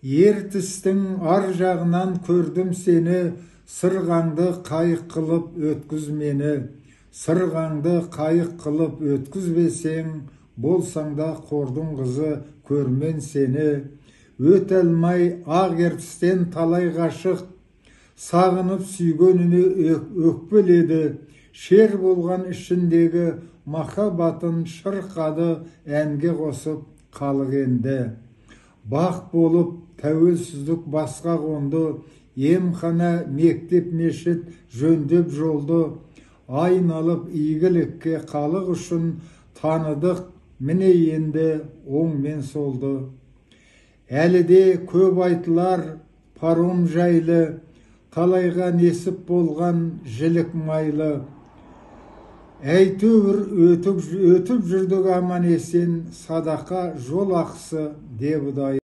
Ертістің ар жағынан көрдім сені, сырғаңды қайық қылып өткіз мені. Сырғаңды қайық қылып өткізбесең, болсаң да қордың қызы көрмен сені. Өте алмай ақ ертістен талай ғашық, сағынып сүйгеніне өкпеледі. Шер болған ішіндегі махаббатын шырқады, әнге қосып халық енді. Бақ болып тәуелсіздік басқа қонды, емхана, мектеп, мешіт жөндеп жолды. Айналып игілікке халық үшін таныдық, міне енді оң мен солды. Әлі де көп айтылар паром жайлы, талайға несіп болған жілік майлы. Әйтеуір өтіп жүрдік аман есен, садақа жол ақысы деп